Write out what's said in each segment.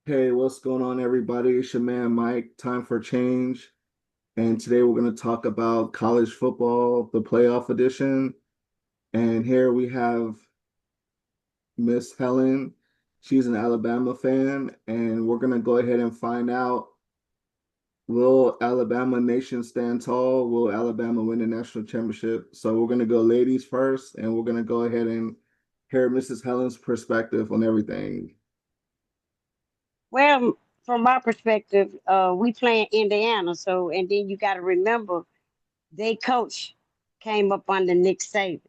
Hey, what's going on, everybody? It's your man Mike. Time for change. And today we're going to talk about college football, the playoff edition. And here we have Miss Helen. She's an Alabama fan. And we're going to go ahead and find out, will Alabama Nation stand tall? Will Alabama win the national championship? So we're going to go ladies first, and we're going to go ahead and hear Mrs. Helen's perspective on everything. Well, from my perspective, we play in Indiana, so and then you got to remember they coach came up under Nick Saban,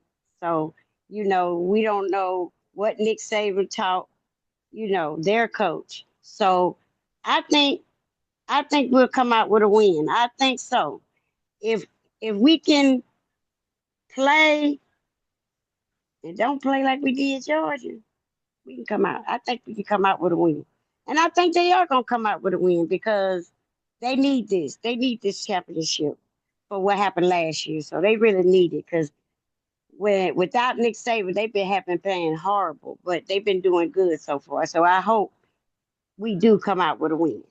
so we don't know what Nick Saban taught their coach. So I think I think we'll come out with a win. I think so. If if we can play and don't play like we did Georgia, we can come out. I think we can come out with a win. And I think they are going to come out with a win because they need this. They need this championship for what happened last year. So they really need it because without Nick Saban, they've been having playing horrible, but they've been doing good so far. So I hope we do come out with a win.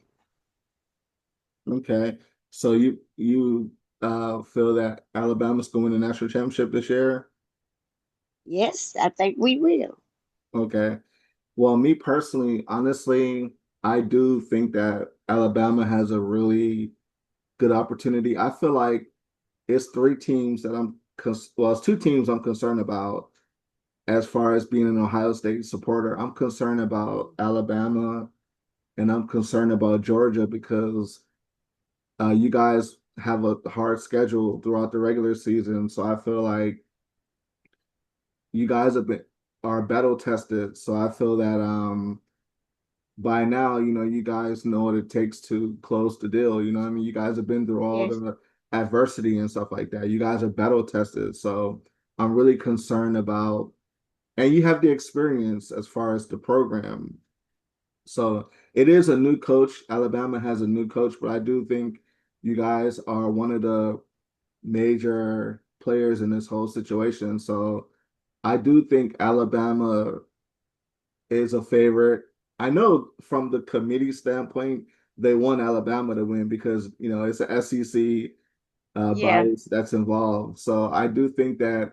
Okay. So you feel that Alabama's going to win the national championship this year? Yes, I think we will. Okay. Well, me personally, honestly, I do think that Alabama has a really good opportunity. I feel like it's three teams that well, it's two teams I'm concerned about as far as being an Ohio State supporter. I'm concerned about Alabama and I'm concerned about Georgia because you guys have a hard schedule throughout the regular season. So I feel like you guys are battle tested. So I feel that by now, you guys know what it takes to close the deal. You know what I mean? You guys have been through all Yes. the adversity and stuff like that. You guys are battle tested. So I'm really concerned about, and you have the experience as far as the program. So it is a new coach. Alabama has a new coach, but I do think you guys are one of the major players in this whole situation. So I do think Alabama is a favorite. I know from the committee standpoint, they want Alabama to win because it's a SEC Yeah. bias that's involved. So I do think that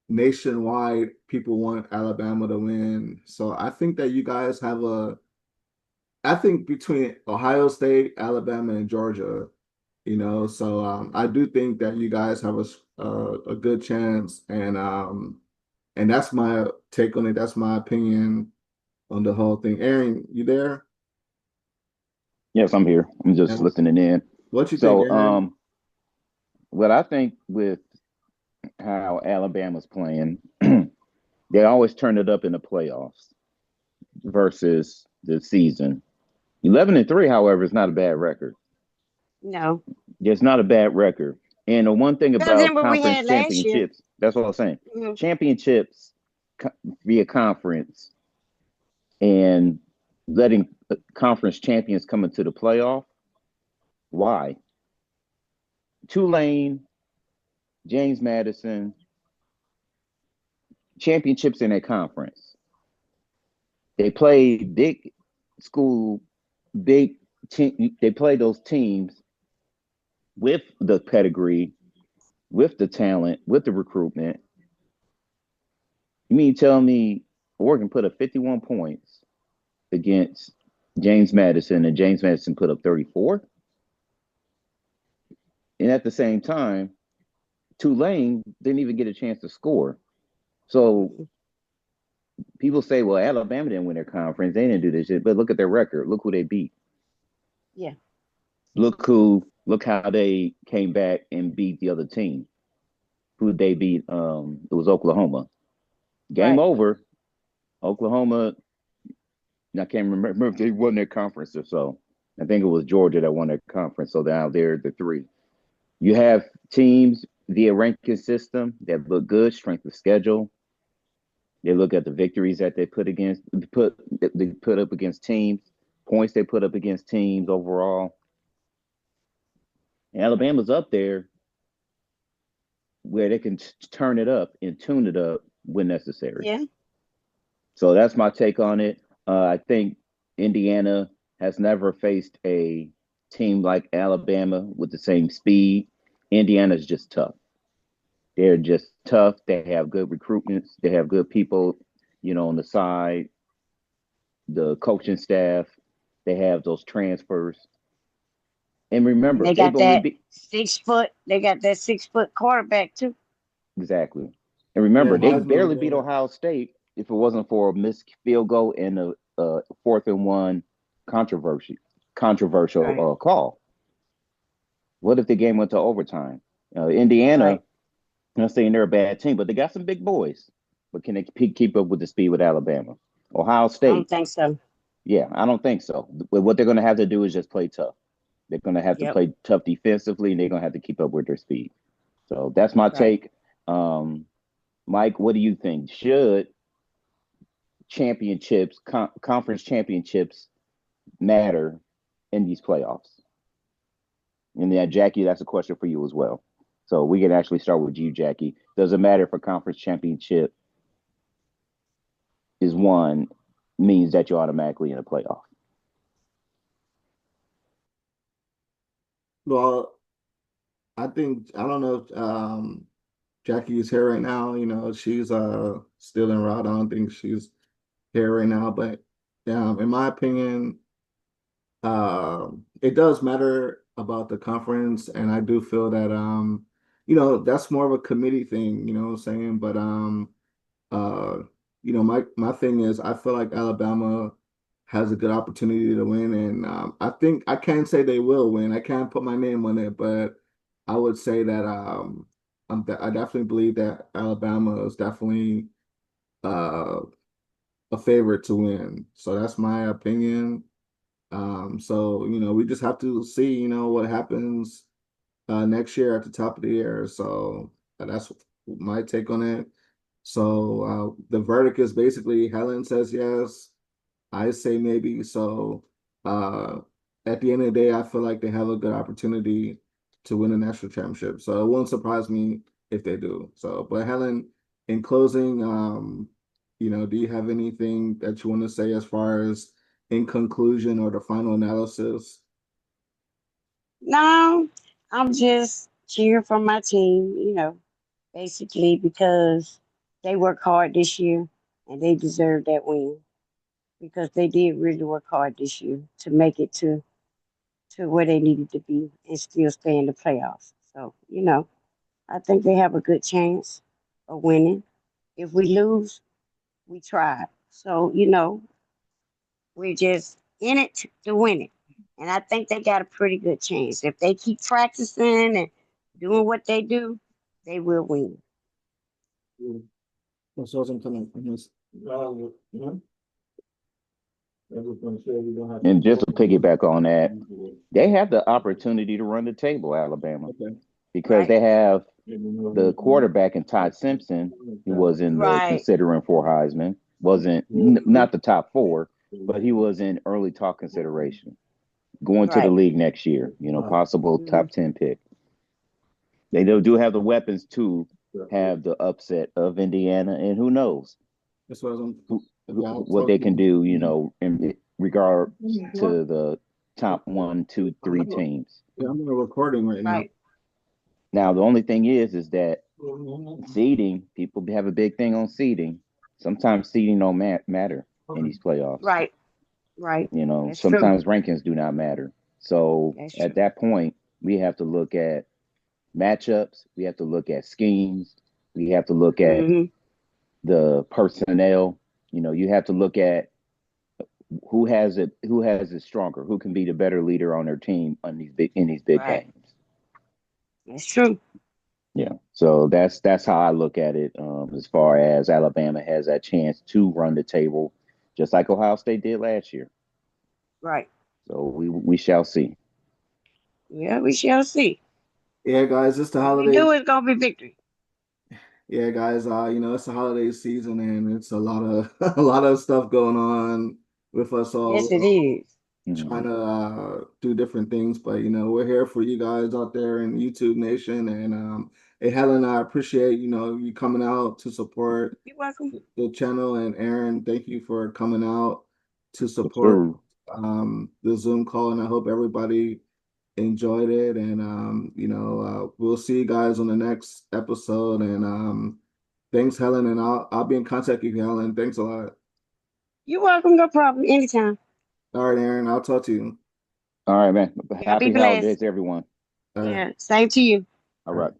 nationwide people want Alabama to win. So I think that you guys have I think between Ohio State, Alabama, and Georgia, so I do think that you guys have a good chance, and that's my take on it. That's my opinion on the whole thing. Aaron, you there? Yes, I'm here. I'm just And listening in. what you think, So, Aaron? what I think with how Alabama's playing, they always turn it up in the playoffs versus the season. 11-3, however, is not a bad record. No. It's not a bad record. And the one thing Better than about what we conference had last year. championships, that's what I was saying. Mhm. Championships via conference and letting conference champions come into the playoff. Why? Tulane, James Madison, championships in a conference. They play big school, big team. They play those teams with the pedigree, with the talent, with the recruitment. You mean tell me Oregon put up 51 points against James Madison, and James Madison put up 34? And at the same time, Tulane didn't even get a chance to score. So people say, well, Alabama didn't win their conference. They didn't do this shit. But look at their record. Look who they beat. Yeah. Look how they came back and beat the other team. Who they beat? It was Oklahoma. Game Right. over. Oklahoma. I can't remember if they won their conference or so. I think it was Georgia that won their conference. So now they're the three. You have teams via ranking system that look good, strength of schedule. They look at the victories that they put up against teams, points they put up against teams overall. And Alabama's up there where they can turn it up and tune it up when necessary. Yeah. So that's my take on it. I think Indiana has never faced a team like Alabama with the same speed. Indiana's just tough. They're just tough. They have good recruitments. They have good people, on the side, the coaching staff. They have those transfers. And And remember, they they've got only that beat 6 foot. They got that 6 foot quarterback too. exactly. And Yeah, remember, they Heisman. barely beat Ohio State if it wasn't for a missed field goal and a 4th-and-1 controversy controversial Right, call. What if the game went to overtime? Indiana, right. I'm not saying they're a bad team, but they got some big boys. But can they keep up with the speed with Alabama? Ohio I don't State, think so. yeah, I don't think so. But what they're going to have to do is just play tough. They're going to have to Yep. play tough defensively, and they're going to have to keep up with their speed. So that's my Right. take. Um, Mike, what do you think? Should conference championships matter in these playoffs? And yeah, Jackie, that's a question for you as well. So we can actually start with you, Jackie. Does it matter if a conference championship is won means that you're automatically in a playoff? Well, I don't know if Jackie is here right now. She's still en route. I don't think she's here right now, but in my opinion, it does matter about the conference, and I do feel that that's more of a committee thing, you know what I'm saying? But uh, my thing is I feel like Alabama has a good opportunity to win, and I think I can't say they will win. I can't put my name on it, but I would say that I definitely believe that Alabama is definitely uh a favorite to win. So that's my opinion. So we just have to see, what happens next year at the top of the year. So that's my take on it. So the verdict is basically Helen says yes, I say maybe. So uh, at the end of the day, I feel like they have a good opportunity to win a national championship. So it won't surprise me if they do. So, but Helen, in closing, do you have anything that you want to say as far as in conclusion or the final analysis? No, I'm just cheering for my team, basically because they work hard this year and they deserve that win because they did really work hard this year to make it to where they needed to be and still stay in the playoffs. So, I think they have a good chance of winning. If we lose, we tried. So, we're just in it to win it. And I think they got a pretty good chance. If they keep practicing and doing what they do, they will win. Nosotros tenemos- And just to piggyback on that, they have the opportunity to run the table, Alabama, Okay. because Right, they have the quarterback in Todd Simpson, who was in the right, considering for Heisman, wasn't not the top four, but he was in early talk consideration going to the right. league next year. Possible Hmm. top 10 pick. They do have the weapons to have the upset of Indiana, and who knows That's what I'm, yeah, I'm what they can talking. do. In regard to the top one, two, three teams. Yeah, I'm in a recording right now. Right, Now, the only thing is that seeding, people have a big thing on seeding. Sometimes seeding don't matter in these playoffs. right, right. That's true. Sometimes rankings do not matter. So That's at true. that point, we have to look at matchups. We have to look at schemes. We have to look at Hmm. the personnel. You have to look at who has it stronger, who can be the better leader on their team in these big Right. games. That's true. Yeah, so that's how I look at it. As far as Alabama has that chance to run the table, just like Ohio State did last year. Right. So we shall see. Yeah, we shall see. Yeah, guys, it's the If we do, holidays. it's gonna be victory. Yeah, guys, it's the holiday season and it's a lot of a lot of stuff going on with us Yes, it all is. trying Mhm. to do different things. But we're here for you guys out there in YouTube Nation. And hey, Helen, I appreciate you coming out to support You're welcome. the channel. And Aaron, thank you for coming out to Yes, support sir. the Zoom call, and I hope everybody enjoyed it. And we'll see you guys on the next episode. And thanks, Helen, and I'll be in contact with you, Helen. Thanks a lot. You're welcome. No problem. Anytime. All right, Aaron, I'll talk to you. All right, man. Y'all be Happy blessed. holidays, everyone. All right. Yeah. Same to you. All All right. right.